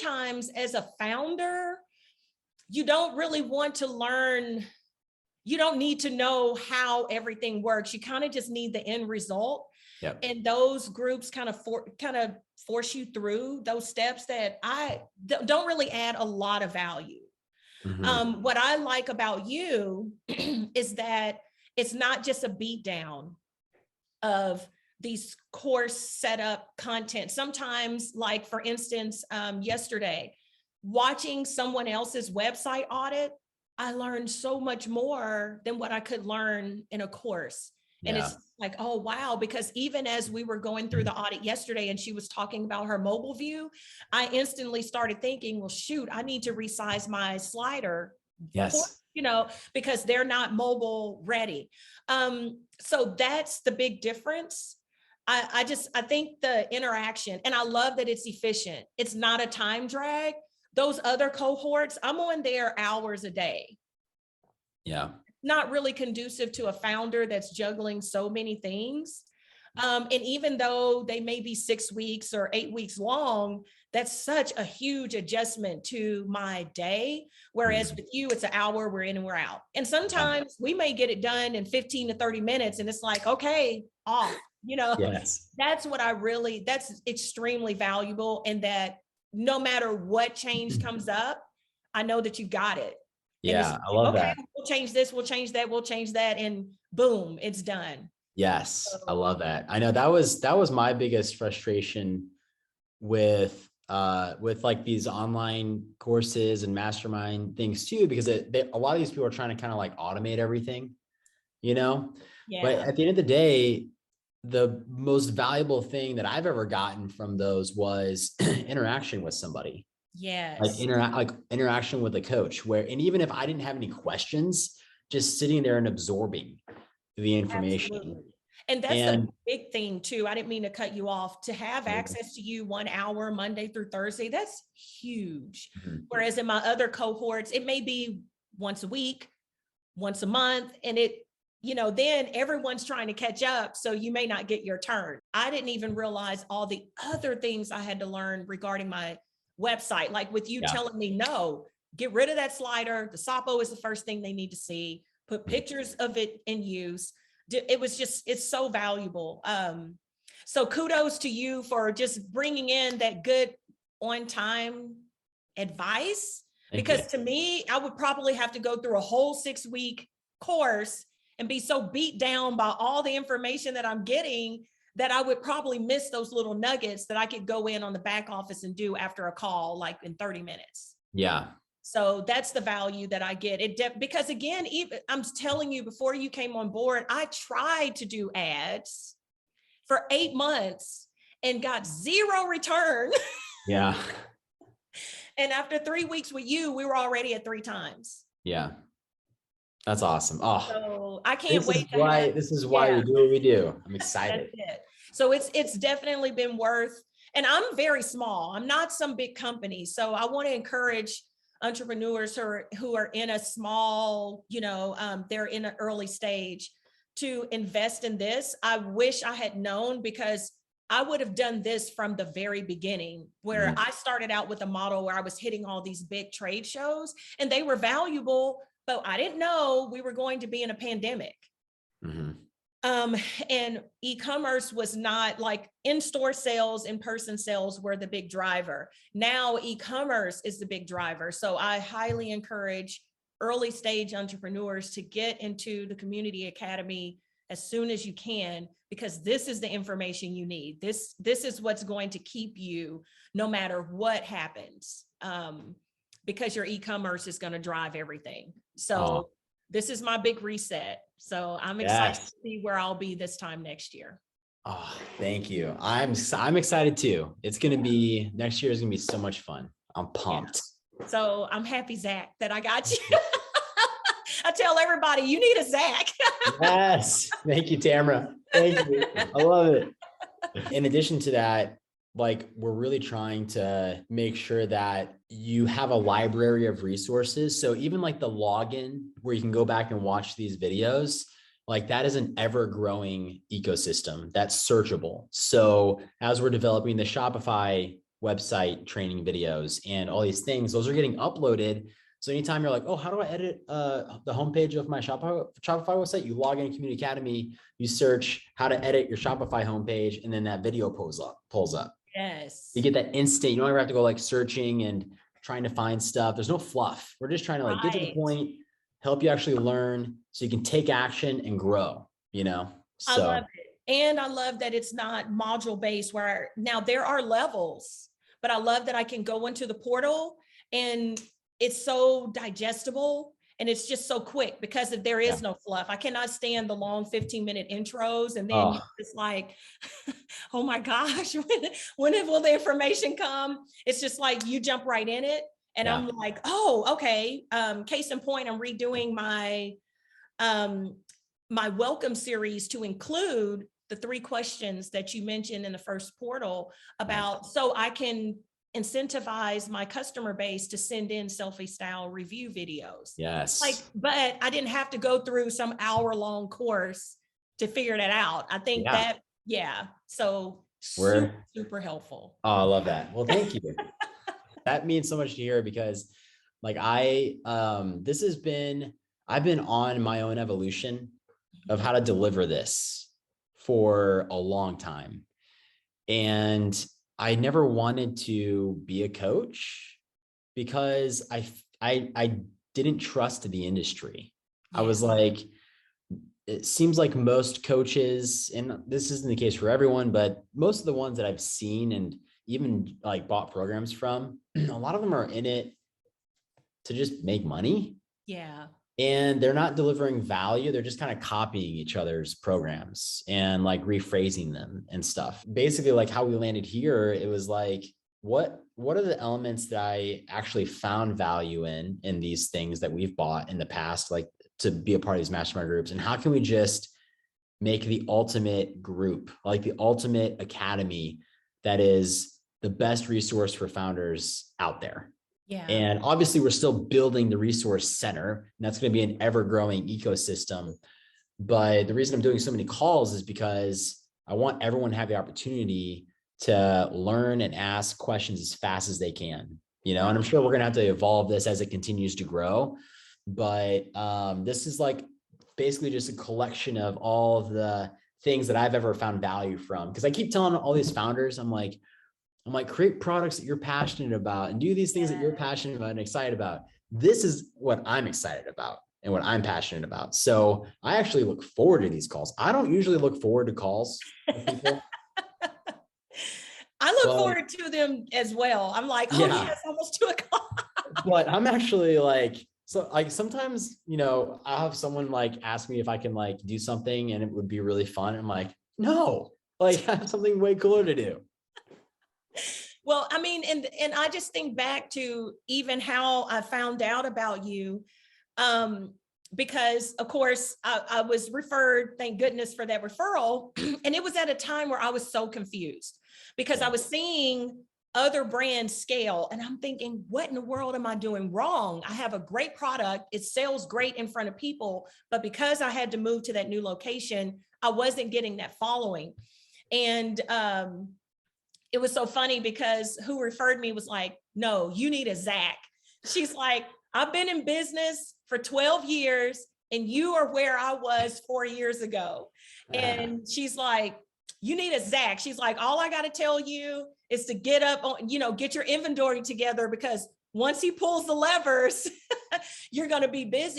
sometimes as a founder, you don't really want to learn. You don't need to know how everything works. You kind of just need the end result. Yep. And those groups kind of force you through those steps that I don't really add a lot of value. Mm-hmm. What I like about you is that it's not just a beat down of these course setup content. Sometimes, like for instance, yesterday, watching someone else's website audit, I learned so much more than what I could learn in a course. And Yeah. it's like, oh, wow, because even as we were going through the audit yesterday and she was talking about her mobile view, I instantly started thinking, well, shoot, I need to resize my slider. Yes. Because they're not mobile ready. So that's the big difference. I think the interaction, and I love that it's efficient. It's not a time drag. Those other cohorts, I'm on there hours a day. Yeah. Not really conducive to a founder that's juggling so many things. And even though they may be 6 weeks or 8 weeks long, that's such a huge adjustment to my day. Whereas with you, it's an hour, we're in and we're out. And sometimes we may get it done in 15 to 30 minutes and it's like, okay, off, Yes. That's extremely valuable. And that no matter what change comes up, I know that you got it. Yeah, I love that. We'll change this, we'll change that, we'll change that, and boom, it's done. Yes, I love that. I know that was my biggest frustration with like these online courses and mastermind things too, because a lot of these people are trying to kind of like automate everything, Yeah. But at the end of the day, the most valuable thing that I've ever gotten from those was interaction with somebody. Yes. Like interaction with a coach and even if I didn't have any questions, just sitting there and absorbing the information. Absolutely. And that's the big thing too. I didn't mean to cut you off. To have access to you 1 hour, Monday through Thursday, that's huge. Mm-hmm. Whereas in my other cohorts, it may be once a week, once a month, and then everyone's trying to catch up. So you may not get your turn. I didn't even realize all the other things I had to learn regarding my website. Like with you telling me, no, get rid of that slider. The SAPO is the first thing they need to see. Put pictures of it in use. It's so valuable. So kudos to you for just bringing in that good on time advice. Because to me, I would probably have to go through a whole 6-week course and be so beat down by all the information that I'm getting that I would probably miss those little nuggets that I could go in on the back office and do after a call, like in 30 minutes. Yeah. So that's the value that I get. Because again, I'm telling you, before you came on board, I tried to do ads for 8 months and got 0 return. Yeah. And after 3 weeks with you, we were already at 3 times. Yeah. That's awesome. Oh, so I can't wait. This is why we do what we do. I'm excited. That's it. So it's definitely been worth, and I'm very small. I'm not some big company. So I want to encourage entrepreneurs who are in a small, they're in an early stage to invest in this. I wish I had known, because I would have done this from the very beginning, where I started out with a model where I was hitting all these big trade shows and they were valuable, but I didn't know we were going to be in a pandemic. Mm-hmm. And e-commerce was not like in-store sales, in-person sales were the big driver. Now e-commerce is the big driver. So I highly encourage early stage entrepreneurs to get into the Community Academy as soon as you can, because this is the information you need. This is what's going to keep you no matter what happens, because your e-commerce is going to drive everything. So this is my big reset. So I'm excited to see where I'll be this time next year. Oh, thank you. I'm excited too. It's going to be, next year is going to be so much fun. I'm pumped. Yeah. So I'm happy, Zach, that I got you. I tell everybody, you need a Zach. Yes. Thank you, Tamara. Thank you. I love it. In addition to that, like, we're really trying to make sure that you have a library of resources. So even like the login where you can go back and watch these videos, like that is an ever growing ecosystem that's searchable. So as we're developing the Shopify website training videos and all these things, those are getting uploaded. So anytime you're like, oh, how do I edit the homepage of my Shopify website? You log in Community Academy, you search how to edit your Shopify homepage, and then that video pulls up. Yes. You get that instant, you don't ever have to go like searching and trying to find stuff. There's no fluff. We're just trying to like get to the point, help you actually learn so you can take action and grow, you know? I So love it. And I love that it's not module based where now there are levels, but I love that I can go into the portal and it's so digestible and it's just so quick because if there is no fluff. I cannot stand the long 15-minute intros and then it's like, oh my gosh, when will the information come? It's just like you jump right in it. And I'm like, oh, okay. Case in point, I'm redoing my my welcome series to include the 3 questions that you mentioned in the first portal about, so I can incentivize my customer base to send in selfie style review videos. yes. Like, but I didn't have to go through some hour-long course to figure that out. I think that, so super helpful. Oh, I love that. Well, thank you. That means so much to hear because like I've been on my own evolution of how to deliver this for a long time. And I never wanted to be a coach because I didn't trust the industry. I was like, it seems like most coaches, and this isn't the case for everyone, but most of the ones that I've seen and even like bought programs from, a lot of them are in it to just make money. Yeah. And they're not delivering value. They're just kind of copying each other's programs and like rephrasing them and stuff. Basically, like how we landed here, it was like, what are the elements that I actually found value in these things that we've bought in the past, like to be a part of these mastermind groups? And how can we just make the ultimate group, like the ultimate academy that is the best resource for founders out there? Yeah. And obviously we're still building the resource center, and that's going to be an ever-growing ecosystem. But the reason I'm doing so many calls is because I want everyone to have the opportunity to learn and ask questions as fast as they can, you know, and I'm sure we're going to have to evolve this as it continues to grow. But this is like basically just a collection of all of the things that I've ever found value from. Because I keep telling all these founders, I'm like, create products that you're passionate about and do these things that you're passionate about and excited about. This is what I'm excited about and what I'm passionate about. So I actually look forward to these calls. I don't usually look forward to calls with people. I look forward to them as well. I'm like, oh yeah, it's almost 2 o'clock. But I'm actually like, so like sometimes, you know, I'll have someone like ask me if I can like do something and it would be really fun. I'm like, no, like I have something way cooler to do. Well, I mean, and I just think back to even how I found out about you, because of course I was referred, thank goodness for that referral. And it was at a time where I was so confused because I was seeing other brands scale and I'm thinking, what in the world am I doing wrong? I have a great product. It sells great in front of people, but because I had to move to that new location, I wasn't getting that following. And, it was so funny because who referred me was like, no, you need a Zach. She's like, I've been in business for 12 years and you are where I was 4 years ago. And she's like, you need a Zach. She's like, all I got to tell you is to get up on, you know, get your inventory together because once he pulls the levers, you're going to be busy.